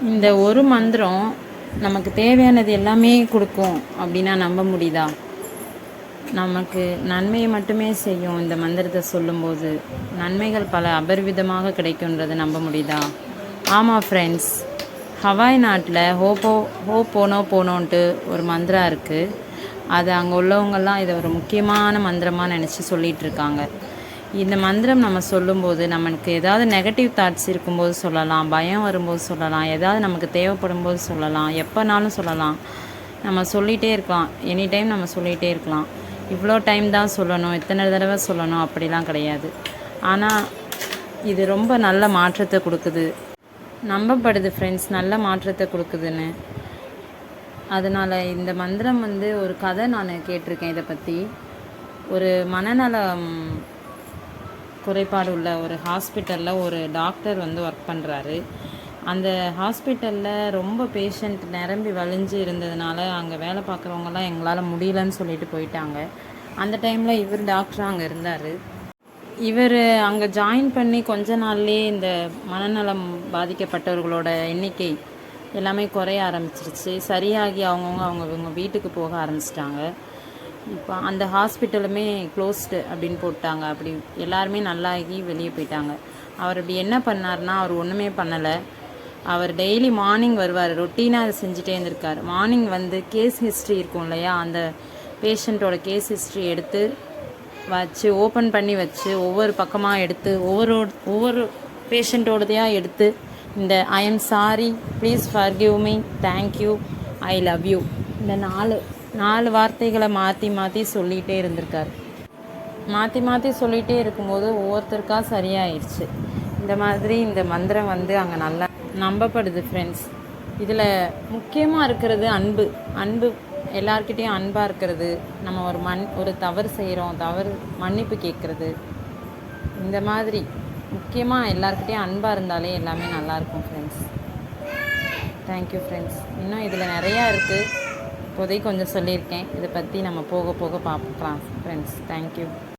இந்த ஒரு மந்திரம் நமக்கு தேவையானது எல்லாமே கொடுக்கும் அப்படின்னா நம்ப முடியுதா? நமக்கு நன்மையை மட்டுமே செய்யும். இந்த மந்திரத்தை சொல்லும்போது நன்மைகள் பல அபரிவிதமாக கிடைக்குன்றதை நம்ப முடியுதா? ஆமாம் ஃப்ரெண்ட்ஸ், ஹவாய் நாட்டில் போனோன்ட்டு ஒரு மந்திரம் இருக்குது. அது அங்கே உள்ளவங்கெல்லாம் இதை ஒரு முக்கியமான மந்திரமாக நினச்சி சொல்லிகிட்ருக்காங்க. இந்த மந்திரம் நம்ம சொல்லும்போது நமக்கு ஏதாவது நெகட்டிவ் தாட்ஸ் இருக்கும்போது சொல்லலாம், பயம் வரும்போது சொல்லலாம், ஏதாவது நமக்கு தேவைப்படும் போது சொல்லலாம், எப்போனாலும் சொல்லலாம். நம்ம சொல்லிகிட்டே இருக்கலாம், எனி டைம் நம்ம சொல்லிகிட்டே இருக்கலாம். இவ்வளோ டைம் தான் சொல்லணும், இத்தனை தடவை சொல்லணும் அப்படிலாம் கிடையாது. ஆனால் இது ரொம்ப நல்ல மாற்றத்தை கொடுக்குது, நம்பப்படுது ஃப்ரெண்ட்ஸ், நல்ல மாற்றத்தை கொடுக்குதுன்னு. அதனால் இந்த மந்திரம் ஒரு கதை நான் கேட்டிருக்கேன். இதை பற்றி ஒரு மனநலம் குறைபாடு உள்ள ஒரு ஹாஸ்பிட்டலில் ஒரு டாக்டர் ஒர்க் பண்ணுறாரு. அந்த ஹாஸ்பிட்டலில் ரொம்ப பேஷண்ட் நிரம்பி வலிஞ்சு இருந்ததுனால அங்கே வேலை பார்க்குறவங்கலாம் எங்களால் முடியலன்னு சொல்லிட்டு போயிட்டாங்க. அந்த டைமில் இவர் டாக்டர் அங்கே இருந்தார். இவர் அங்கே ஜாயின் பண்ணி கொஞ்ச நாள்லேயே இந்த மனநலம் பாதிக்கப்பட்டவர்களோட எண்ணிக்கை எல்லாமே குறைய ஆரம்பிச்சிருச்சு. சரியாகி அவங்க வீட்டுக்கு போக ஆரம்பிச்சிட்டாங்க. இப்போ அந்த ஹாஸ்பிட்டலுமே க்ளோஸ்டு அப்படின்னு போட்டாங்க. அப்படி எல்லாருமே நல்லாகி வெளியே போயிட்டாங்க. அவர் அப்படி என்ன பண்ணார்னா, அவர் ஒன்றுமே பண்ணலை. அவர் டெய்லி மார்னிங் வருவார், ரொட்டீனாக அதை செஞ்சுட்டே இருந்திருக்கார். மார்னிங் கேஸ் ஹிஸ்ட்ரி இருக்கும் இல்லையா, அந்த பேஷண்ட்டோட கேஸ் ஹிஸ்ட்ரி எடுத்து வச்சு ஓப்பன் பண்ணி வச்சு ஒவ்வொரு பக்கமாக எடுத்து ஒவ்வொரு பேஷண்ட்டோடதையாக எடுத்து இந்த I am sorry, please forgive me, thank you, I love you, இந்த நாலு வார்த்தைகளை மாற்றி சொல்லிகிட்டே இருந்திருக்கார். மாற்றி சொல்லிகிட்டே இருக்கும்போது ஒவ்வொருத்தருக்காக சரியாயிடுச்சு. இந்த மாதிரி இந்த மந்திரம் அங்கே நல்லா நம்பப்படுது ஃப்ரெண்ட்ஸ். இதில் முக்கியமாக இருக்கிறது அன்பு. எல்லார்கிட்டேயும் அன்பாக இருக்கிறது. நம்ம ஒரு தவறு செய்கிறோம், மன்னிப்பு கேட்குறது, இந்த மாதிரி முக்கியமாக எல்லார்கிட்டேயும் அன்பாக இருந்தாலே எல்லாமே நல்லாயிருக்கும் ஃப்ரெண்ட்ஸ். Thank you friends. இன்னும் இதில் நிறையா இருக்குது. இப்போதைக்கு கொஞ்சம் சொல்லியிருக்கேன். இதை பற்றி நம்ம போக பார்க்கலாம் ஃப்ரெண்ட்ஸ். தேங்க்யூ.